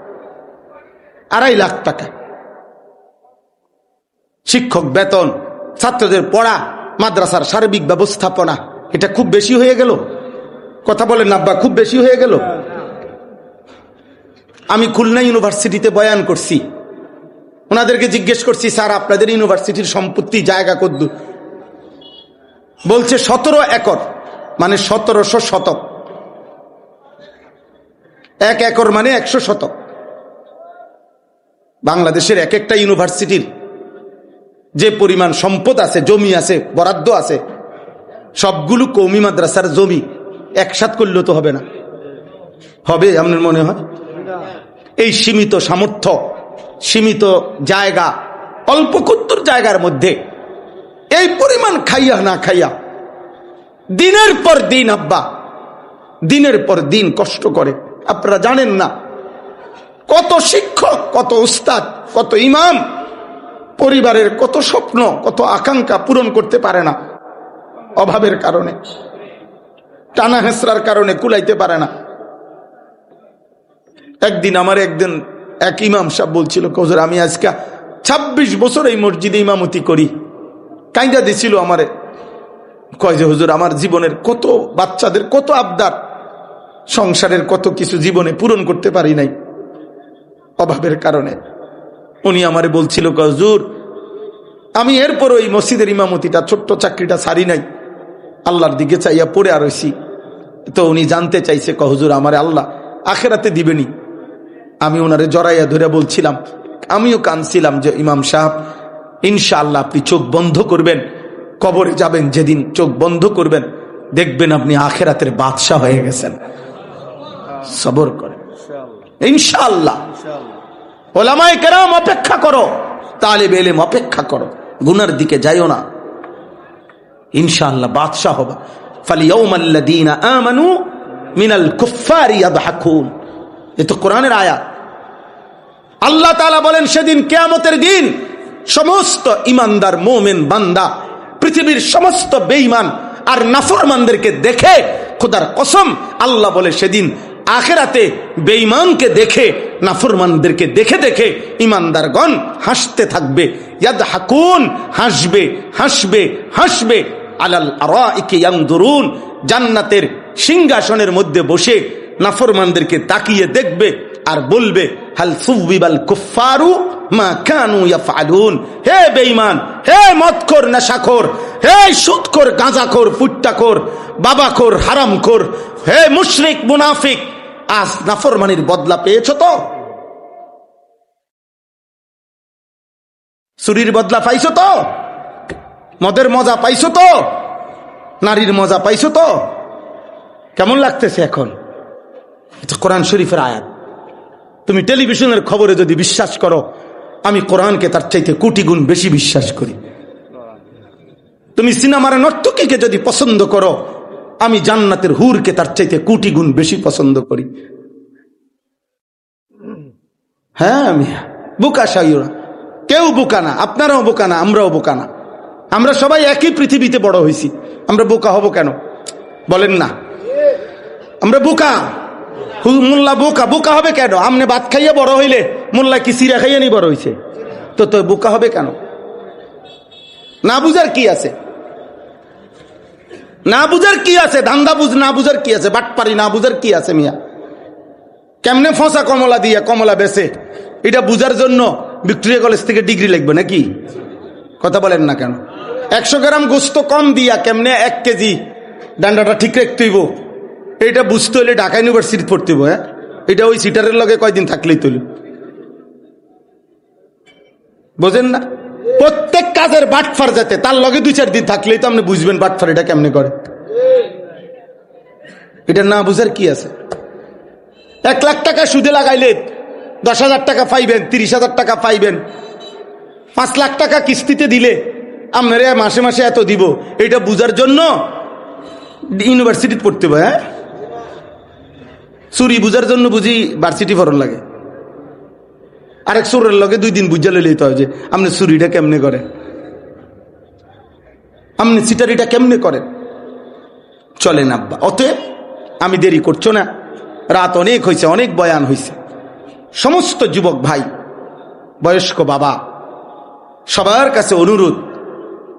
2.5 লাখ টাকা। শিক্ষক বেতন, ছাত্রদের পড়া, মাদ্রাসার সার্বিক ব্যবস্থাপনা, এটা খুব বেশি হয়ে গেল? কথা বলেন না আব্বা, খুব বেশি হয়ে গেল? আমি খুলনা ইউনিভার্সিটিতে বয়ান করছি, ওনাদেরকে জিজ্ঞেস করছি, স্যার আপনাদের ইউনিভার্সিটির সম্পত্তি জায়গা কদ্দূর? বলছে 17 একর, মানে 1700 শতক। 1 একর মানে 100 শতক। বাংলাদেশের একটা ইউনিভার্সিটির যে পরিমাণ সম্পদ আছে, জমি আছে, বরাদ্দ আছে, সবগুলো কওমি মাদ্রাসার জমি একসাথ করলে তো হবে না। হবে আপনার মনে হয়? এই সীমিত সামর্থ্য, সীমিত জায়গা, অল্প ক্ষুদ্র জায়গার মধ্যে এই পরিমাণ খাইয়া না খাইয়া দিনের পর দিন, আব্বা দিনের পর দিন কষ্ট করে। আপনারা জানেন না কত শিক্ষক, কত উস্তাদ, কত ইমাম পরিবারের কত স্বপ্ন কত আকাঙ্ক্ষা পূরণ করতে পারে না, অভাবের কারণে, টানা হেঁচড়ার কারণে কুলাইতে পারে না। একদিন এক ইমাম সাহেব বলছিল, হুজুর আমি আজকে 26 বছর এই মসজিদে ইমামতি করি। কাইন্দা দিছিল আমারে, কয় যে হুজুর আমার জীবনের কত বাচ্চাদের কত আবদার, সংসারের কত কিছু জীবনে পূরণ করতে পারি নাই অভাবের কারণে। উনি আমারে বলছিল, হুজুর আমি এরপর ওই মসজিদের ইমামতিটা ছোট্ট চাকরিটা ছাড়ি নাই, আল্লাহর দিকে চাইয়া পড়ে আর হইছি। তো উনি জানতে চাইছে, হুজুর আমারে আল্লাহ আখেরাতে দিবেনি। আমি ওনারে জড়াইয়া ধরে বলছিলাম, আমিও কাঁদছিলাম যে ইমাম সাহেব ইনশাআল্লাহ আপনি চোখ বন্ধ করবেন, কবরে যাবেন, যেদিন চোখ বন্ধ করবেন দেখবেন আপনি আখেরাতের বাদশা হয়ে গেছেন। সবর করেন ইনশাআল্লাহ। ওলামায়ে কেরাম অপেক্ষা করো, তালেবে ইলম অপেক্ষা করো, গুনার দিকে যাইও না, ইনশাআল্লাহ বাদশা হবে। ফালিয়াউমাল্লাযীনা আমানু মিনাল কুফফারি ইয়াদহাকুন, এ তো কোরআনের আয়াত। আল্লাহ তাআলা বলেন সেদিন কিয়ামতের দিন সমস্ত ইমানদার মুমিন বান্দা পৃথিবীর সমস্ত বেঈমান আর নাফরমানদেরকে দেখে, খোদার কসম আল্লাহ বলে সেদিন আখিরাতে বেঈমানকে দেখে নাফরমানদেরকে দেখে দেখে ইমানদারগণ হাসতে থাকবে। ইয়াদহাকুন, হাসবে হাসবে হাসবে। আলাল আরাইকি ইয়ানজুরুন, জান্নাতের সিংহাসনের মধ্যে বসে নাফরমানদেরকে তাকিয়ে দেখবে আর বলবে হাল সুবিবাল কুফফারু মা কানু ইয়াফআলুন। হে বেঈমান, হে মদখোর, নেশাখোর, হে সুদখোর, গাঁজাখোর, ফুট্টাখোর, বাবাখোর, হারামখোর, হে মুশরিক মুনাফিক, আজ নাফরমানির বদলা পেয়েছো তো? চুরির বদলা পাইছো তো? মদের মজা পাইছো তো? নারীর মজা পাইছো তো? কেমন লাগতেছে এখন? এটা কোরআন শরীফের আয়াত। তুমি টেলিভিশনের খবরে যদি বিশ্বাস করো, আমি কোরআনকে তার চাইতে কোটি গুণ বেশি বিশ্বাস করি। তুমি সিনেমার নর্তকীকে যদি পছন্দ করো, আমি জান্নাতের হুরকে তার চাইতে কোটি গুণ বেশি পছন্দ করি। হ্যাঁ, আমি বোকা সাইরা, কেউ বোকা না, আপনারাও বোকা না, আমরাও বোকা না। আমরা সবাই একই পৃথিবীতে বড় হয়েছি, আমরা বোকা হব কেন বলেন না? আমরা বোকা, মোল্লা বোকা, বোকা হবে কেন? আমনে ভাত খাইয়া বড় হইলে মোল্লা কি সিরা খাইয়া নি বড় হইছে? তো তো বোকা হবে কেন? না বুঝার কি আছে? না বুঝার কি আছে? ধান্দা বুঝ না বুঝার কি আছে? বাটপারি না বুঝার কি আছে? মিয়া কেমনে ফসা কমলা দিয়া কমলা বেছে, এটা বুঝার জন্য ভিক্টোরিয়া কলেজ থেকে ডিগ্রি লাগবে নাকি? কথা বলেন না কেন? 100 গ্রাম গোস্ত কম দিয়া কেমনে 1 কেজি ডান্ডাটা ঠিক রাখতে হইব, এটা বুঝতে হইলে ঢাকা ইউনিভার্সিটি পড়তে হইব। হ্যাঁ, এটা ওই সিটারের লগে কয়দিন থাকলেই তৈল, বোঝেন না? প্রত্যেক কাজের বাটফার যাতে তার লগে 2-4 দিন থাকলেই তো আপনি বুঝবেন বাটফার এটা কেমনে করে। এটা না বুঝার কি আছে? 1 লাখ টাকা সুদে লাগাইলে 10,000 টাকা পাইবেন, 30,000 টাকা পাইবেন। 5 লাখ টাকা কিস্তিতে দিলে আপনারা মাসে মাসে এত দিব, এটা বুঝার জন্য ইউনিভার্সিটি পড়তে হবে। হ্যাঁ, চুরি বুঝার জন্য বুঝি ভার্সিটি ফরন লাগে। আরেক চোরের লগে 2 দিন বুঝা লইলেই তো হয় যে আপনি চুরিটা কেমনে করে, আপনি চিটারিটা কেমনে করেন। চলেন আব্বা, অতএব আমি দেরি করছো না, রাত অনেক হয়েছে, অনেক বয়ান হয়েছে। সমস্ত যুবক ভাই, বয়স্ক বাবা, সবার কাছে অনুরোধ,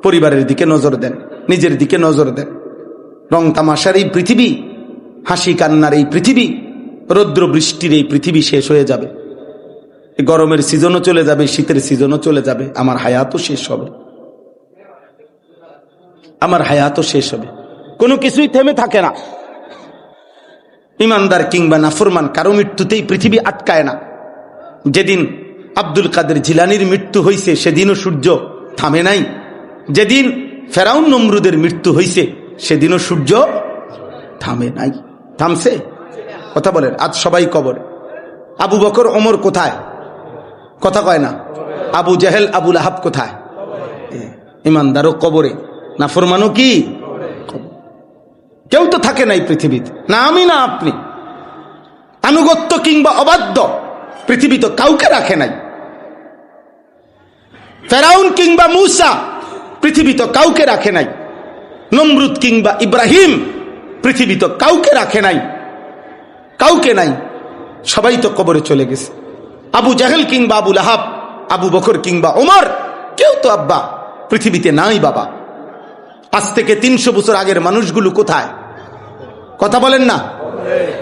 পরিবারের দিকে নজর দেন, নিজের দিকে নজর দেন। রং তামাশার এই পৃথিবী, হাসি কান্নার এই পৃথিবী, রৌদ্র বৃষ্টির এই পৃথিবী শেষ হয়ে যাবে। গরমের সিজনও চলে যাবে, শীতের সিজনও চলে যাবে, আমার হায়াতও শেষ হবে, আমার হায়াতও শেষ হবে। কোনো কিছুই থেমে থাকে না। ইমানদার কিংবা নাফরমান কারো মৃত্যুতেই পৃথিবী আটকায় না। যেদিন আব্দুল কাদের জিলানির মৃত্যু হয়েছে সেদিনও সূর্য থামে নাই। যেদিন ফেরাউন নমরুদের মৃত্যু হয়েছে সেদিনও সূর্য থামে নাই। থামছে? কথা বলেন। আজ সবাই কবর। আবু বকর ওমর কোথায়? কথা কয় না। আবু জাহেল আবু লাহাব কোথায়? ইমানদারও কবরে, নাফরমানও কি? কেউ তো থাকে নাই পৃথিবীতে, না আমি না আপনি। আনুগত্য কিংবা অবাধ্য পৃথিবী তো কাউকে রাখে নাই। ফেরাউন কিংবা মূসা পৃথিবী তো কাউকে রাখে নাই, নমরুদ কিংবা ইব্রাহিম পৃথিবী তো কাউকে রাখে নাই, কাউকে নাই, সবাই তো কবরে চলে গেছে। আবু জাহেল কিংবা আবু লাহাব, আবু বকর কিংবা ওমর, কেউ তো আব্বা পৃথিবীতে নাই বাবা। আজ থেকে 300 বছর আগের মানুষগুলো কোথায়? কথা বলেন না।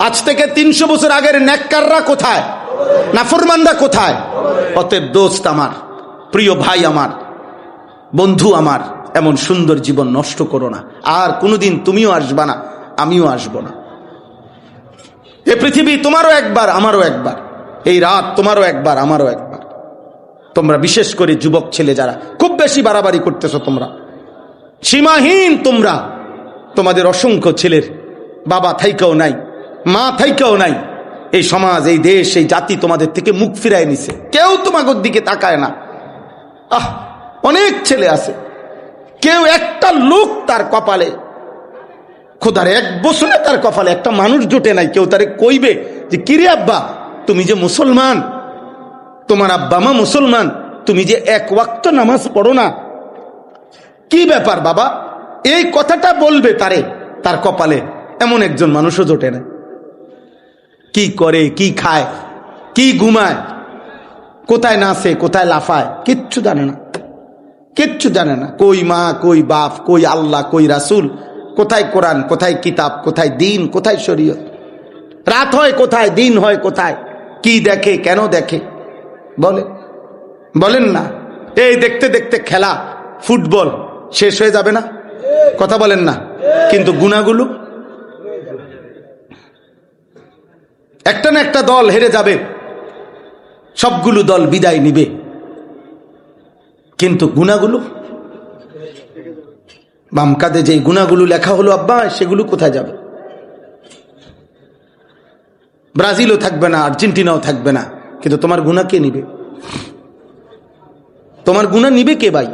আজ থেকে 300 বছর আগের নেককাররা কোথায়? নাফরমানরা কোথায়? অতএব দোস্ত আমার, প্রিয় ভাই আমার, বন্ধু আমার, এমন সুন্দর জীবন নষ্ট করো না। আর কোনোদিন তুমিও আসবা না, আমিও আসবো না। এ পৃথিবী তোমারও একবার, আমারও একবার, এই রাত তোমারও একবার, আমারও একবার। তোমরা বিশেষ করে যুবক ছেলে যারা খুব বেশি বাড়াবাড়ি করতেছো, তোমরা সীমাহীন, তোমরা তোমাদের অসংখ্য ছেলের বাবা থাইকাও নাই, মা থাইকাও নাই, এই সমাজ, এই দেশ, এই জাতি তোমাদের থেকে মুখ ফিরায় নিছে, কেউ তোমাদের দিকে তাকায় না। অনেক ছেলে আছে, কেউ একটা লোক তার কপালে, খোদার 1 বছরে তার কপালে একটা মানুষ জোটে নাই, কেউ তারে কইবে যে কিরে আব্বা তুমি যে মুসলমান, তোমার আব্বা মা মুসলমান, তুমি যে 1 ওয়াক্ত নামাজ পড়ো না, কি ব্যাপার বাবা? এই কথাটা বলবে তারে, তার কপালে এমন একজন মানুষও জোটে না। কি করে, কি খায়, কি ঘুমায়, কোথায় নাচে, কোথায় লাফায়, কিচ্ছু জানে না, কিচ্ছু জানে না। কই মা, কই বাপ, কই আল্লাহ, কই রাসূল, কোথায় কোরআন, কোথায় কিতাব, কোথায় দিন, কোথায় শরীয়ত, রাত হয় কোথায়, দিন হয় কোথায়, কি দেখে, কেন দেখে, বলেন না। এই দেখতে দেখতে খেলা ফুটবল শেষ হয়ে যাবে না? কথা বলেন না। কিন্তু গুনাহগুলো, একটা না একটা দল হেরে যাবে, সবগুলো দল বিদায় নিবে, কিন্তু গুনাহগুলো, বাম কাঁধে যে গুনাহগুলো লেখা হলো আব্বা, সেগুলো কোথায় যাবে? ব্রাজিলও থাকবে না, আর্জেন্টিনাও থাকবে না, কিন্তু তোমার গুনাহ কে নিবে? তোমার গুনাহ নিবে কে ভাই?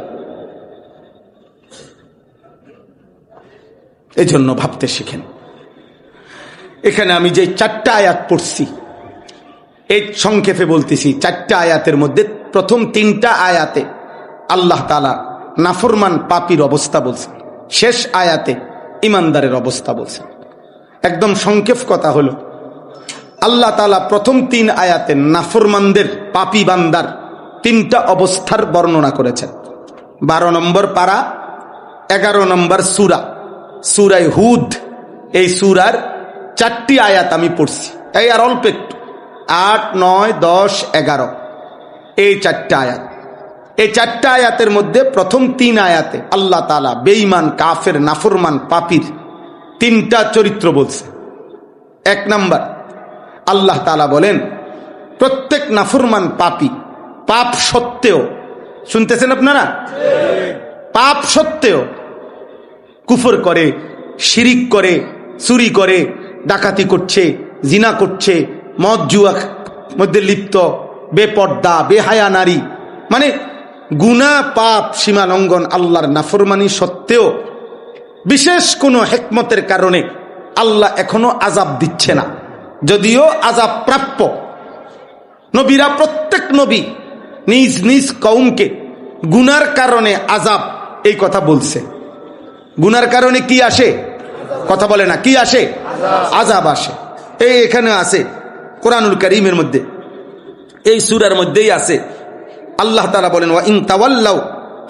এই জন্য ভাবতে শিখেন। এখানে আমি যে 4টা আয়াত পড়ছি, এই সংক্ষেপে বলতেছি, 4টা আয়াতের মধ্যে প্রথম 3টা আয়াতে আল্লাহ তাআলা নাফরমান পাপীর অবস্থা বলছেন, শেষ আয়াতে ইমানদারের অবস্থা বলছেন। একদম সংক্ষেপ কথা হলো, আল্লাহ তাআলা প্রথম 3 আয়াতে নাফরমানদের, পাপী বান্দার 3টা অবস্থার বর্ণনা করেছেন। 12 নম্বর পারা, 11 নম্বর সূরা, সূরা হুদ, এই সূরার 4টি আয়াত আমি পড়ছি, এই আর অল্প একটু, 8, 9, 10, 11, এই 4টা আয়াত। এই 4টা আয়াতের মধ্যে প্রথম 3 আয়াতে আল্লাহ তাআলা বেঈমান, কাফের, নাফরমান, পাপীর 3টা চরিত্র বলছে। 1 নাম্বার, আল্লাহ তাআলা বলেন প্রত্যেক নাফরমান পাপী পাপ সত্ত্বেও, শুনতেছেন আপনারা, পাপ সত্ত্বেও কুফর করে, শিরিক করে, চুরি করে, ডাকাতি করছে, জিনা করছে, মদ জুয়া মধ্যে লিপ্ত, বেপর্দা, বেহায়া নারী, মানে গুনাহ, পাপ, সীমা লঙ্ঘন, আল্লাহর নাফরমানি সত্ত্বেও বিশেষ কোনো হিকমতের কারণে আল্লাহ এখনো আযাব দিচ্ছে না, যদিও আযাব প্রাপ্য। নবীরা, প্রত্যেক নবী নিজ নিজ কওমকে গুনার কারণে আযাব, এই কথা বলছে। গুনার কারণে কি আসে? কথা বলে না, কি আসে? আযাব আসে। এই এখানে আছে কোরআনুল কারীমের মধ্যে, এই সূরার মধ্যেই আছে। আল্লাহ তাআলা বলেন ওয়া ইন তাওয়াল্লাউ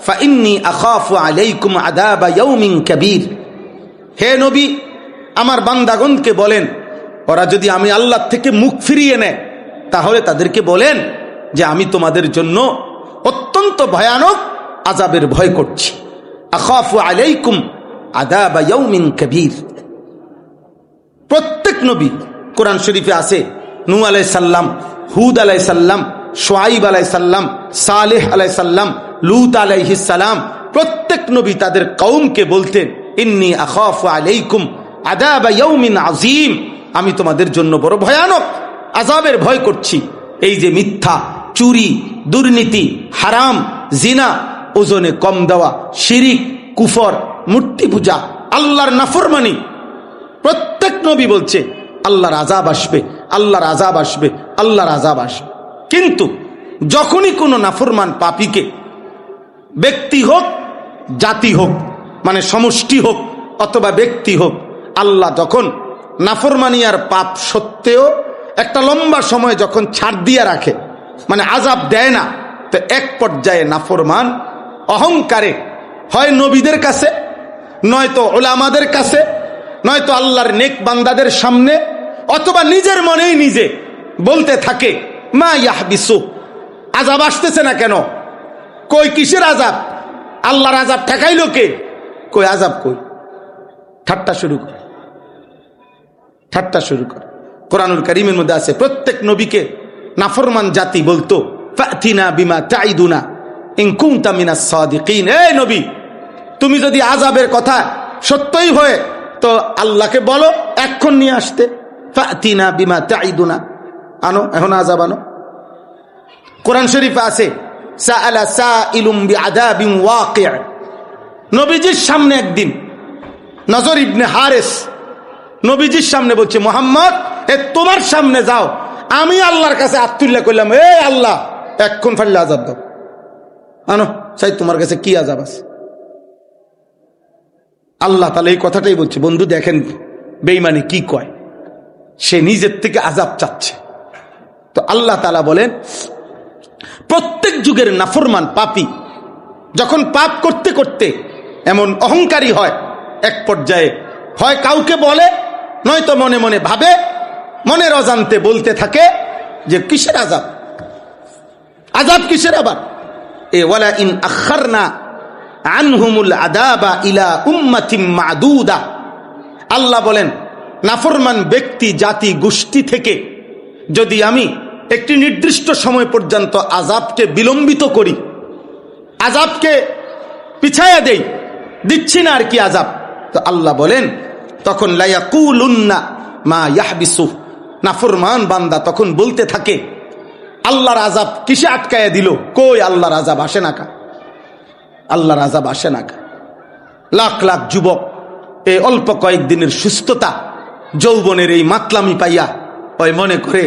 ফাইন্নী আখাফু আলাইকুম আযাবা ইয়াউমিন কাবীর। হে নবী, আমার বান্দাগণকে বলেন, ওরা যদি আমি আল্লাহ থেকে মুখ ফিরিয়ে নেয়, তাহলে তাদেরকে বলেন যে আমি তোমাদের জন্য অত্যন্ত ভয়ানক আযাবের ভয় করছি। আখাফু আলাইকুম আযাবা ইয়াউমিন কাবীর। প্রত্যেক নবী, কোরআন শরীফে আছে, নূহ আলাইহিস সালাম, হুদ আলাইহিস সালাম, শুআইব আলাইহিস সালাম, সালেহ আলাইহিস সালাম, লূত আলাইহিস সালাম, প্রত্যেক নবী তাদের কওমকে বলতেন ইন্নী আখাফু আলাইকুম আযাবা ইয়াউমিন আযীম, আমি তোমাদের জন্য বড় ভয়ানক আযাবের ভয় করছি। এই যে মিথ্যা, চুরি, দুর্নীতি, হারাম, জিনা, ওজনে কম দেওয়া, শিরিক, কুফর, মূর্তি পূজা, আল্লাহর নাফরমানি, প্রত্যেক নবী বলছে আল্লাহর আযাব আসবে, আল্লাহর আযাব আসবে, আল্লাহর আযাব আসবে। কিন্তু যখনই কোনো নাফরমান পাপীকে ব্যক্তি হোক, জাতি হোক, মানে সমষ্টি হোক অথবা ব্যক্তি হোক, আল্লাহ যখন নাফরমানি আর পাপ সত্ত্বেও একটা লম্বা সময় যখন ছাড় দিয়ে রাখে, মানে আযাব দেয় না, তো এক পর্যায়ে নাফরমান অহংকারে হয় নবীদের কাছে, নয়তো উলামাদের কাছে, নয়তো আল্লাহর নেক বান্দাদের সামনে, অথবা নিজের মনেই নিজে বলতে থাকে, মা ইয়াহবিসু, আযাব আসতেছে না কেন? কই কিসের আযাব? আল্লাহর আযাব ঠেকাইলো কে? কই আযাব কই? ঠাট্টা শুরু করে, ঠাট্টা শুরু করে। কোরআনুল কারীমের মধ্যে আছে, প্রত্যেক নবীকে নাফরমান জাতি বলতো, ফাতিনা বিমা তাইদুনা ইন কুনতা মিনাস সাদিকিন। এই নবী, তুমি যদি আযাবের কথা সত্যই হয় তো আল্লাহকে বলো এখন নিয়ে আসতে। ফাতিনা বিমা তাইদুনা, আনো, এখন আযাব আনো। কোরআন শরীফে আছে, সাআলা সাইলুম বিআযাবিন ওয়াকি'। নবীজির সামনে একদিন নজর ইবনে হারেস নবীজির সামনে বলছে, মুহাম্মদ, এ তোমার সামনে যাও, আমি আল্লাহর কাছে আত্মুল্লাহ করলাম, এ আল্লাহ এখন ফাইলে আযাব দাও, আনো, চাই তোমার কাছে কি আযাব আছে। আল্লাহ তাআলা এই কথাটাই বলছে। বন্ধু দেখেন বেঈমানি কি কয়, সে নিজের থেকে আযাব চাচ্ছে। তো আল্লাহ তাআলা বলেন, প্রত্যেক যুগের নাফরমান পাপী যখন পাপ করতে করতে এমন অহংকারী হয়, এক পর্যায়ে হয় কাউকে বলে, নয়তো মনে মনে ভাবে, মনের অজান্তে বলতে থাকে যে কিসের আযাব, আযাব কিসের আবার? এ ওয়ালা ইন আখারনা আনহুমুল আযাবা ইলা উম্মাতিম মাদুদা। আল্লাহ বলেন, নাফরমান ব্যক্তি, জাতি, গোষ্ঠী থেকে যদি আমি একটি নির্দিষ্ট সময় পর্যন্ত আযাবকে বিলম্বিত করি, আযাবকে পিছায়া দেই, দিচ্ছি না আর কি আযাব, তো আল্লাহ বলেন তখন লা ইয়াকুলুন্না মা ইয়াহবিসু, নাফরমান বান্দা তখন বলতে থাকে, আল্লাহর আযাব কিসে আটকায়া দিল? কই আল্লাহর আযাব আসে না কা, আল্লাহর আযাব আসে না কা। লাখ লাখ যুবক এই অল্প কয়েকদিনের সুস্থতা, যৌবনের এই মাতলামি পাইয়া ওই মনে করে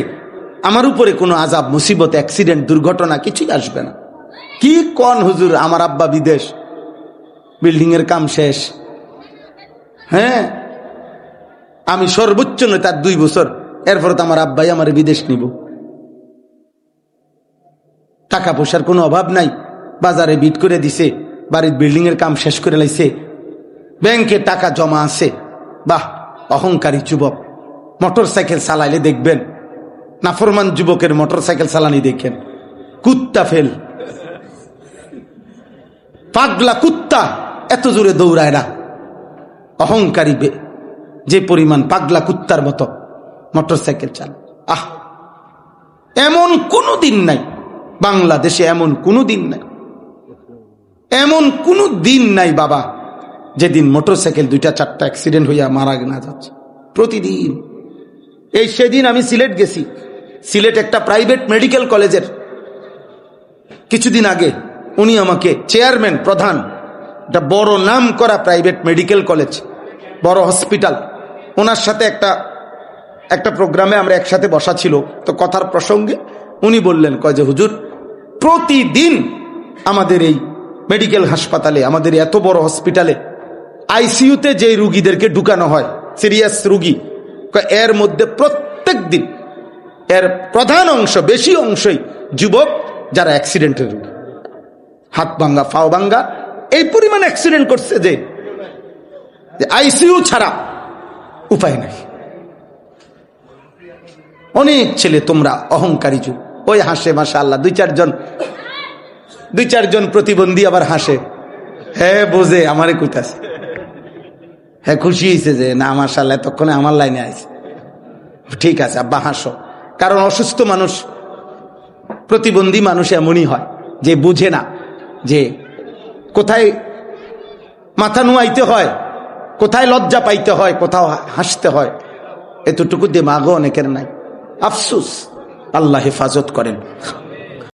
আমার উপরে কোনো আযাব, মুসিবত, অ্যাক্সিডেন্ট, দুর্ঘটনা কিছুই আসবে না। কি কোন হুজুর, আমার আব্বা বিদেশ, বিল্ডিং এর কাম শেষ, হ্যাঁ আমি সর্বোচ্চ নয় তার 2 বছর, এরপরে তো আমার আব্বাই আমার বিদেশ নিব। টাকা পয়সার কোনো অভাব নাই, বাজারে বিট করে দিছে, বাড়ির বিল্ডিং এর কাম শেষ করে লাইছে, ব্যাংকে টাকা জমা আছে। বাহ, অহংকারী যুবক। মোটর সাইকেল চালাইলে দেখবেন, নাফরমান যুবকের মোটর সাইকেল চালানি দেখেন, কুত্তা ফেল, পাগলা কুত্তা এত জোরে দৌড়ায় না। অহংকারী যে পরিমাণ পাগলা কুত্তার মতো মোটর সাইকেল চালায়। আহ, এমন কোনো দিন নাই বাংলাদেশে, এমন কোনো দিন নাই, এমন কোনো দিন নাই বাবা যেদিন মোটর সাইকেল 2-4টা অ্যাক্সিডেন্ট হইয়া মারা না যাচ্ছে প্রতিদিন। এই সেদিন আমি সিলেট গেছি, সিলেট একটা প্রাইভেট মেডিকেল কলেজের কিছুদিন আগে উনি আমাকে, চেয়ারম্যান, প্রধান, একটা বড় নাম করা প্রাইভেট মেডিকেল কলেজ, বড় হসপিটাল, ওনার সাথে একটা প্রোগ্রামে আমরা একসাথে বসা ছিল, তো কথার প্রসঙ্গে উনি বললেন, কয় যে হুজুর, প্রতিদিন আমাদের এই মেডিকেল হাসপাতালে, আমাদের এত বড় হসপিটালে আইসিইউতে যে রুগীদেরকে ঢুকানো হয়, সিরিয়াস রুগী, এর মধ্যে প্রত্যেক দিন এর প্রধান অংশ, বেশি অংশই যুবক যারা অ্যাক্সিডেন্টের রুগী, হাত ভাঙ্গা, পাও ভাঙ্গা, এই পরিমাণ অ্যাক্সিডেন্ট করছে যে আইসিইউ ছাড়া উপায় নাই। অনেক ছেলে তোমরা অহংকারী যুগ, ওই হাসে মাশাআল্লাহ, 2-4 জন প্রতিবন্ধী আবার হাসে, হ্যাঁ বোঝে আমারে কইতাছে, হ্যাঁ খুশি হয়েছে যে না মাশাআল্লাহ তখনই আমার লাইনে আছে, ঠিক আছে আব্বা হাসো। কারণ অসুস্থ মানুষ, প্রতিবন্ধী মানুষ এমনই হয় যে বুঝে না যে কোথায় মাথা নুয়াইতে হয়, কোথায় লজ্জা পাইতে হয়, কোথাও হাসতে হয়, এতটুকু দিমাগও অনেকের নাই। আফসোস, আল্লাহ হেফাজত করেন।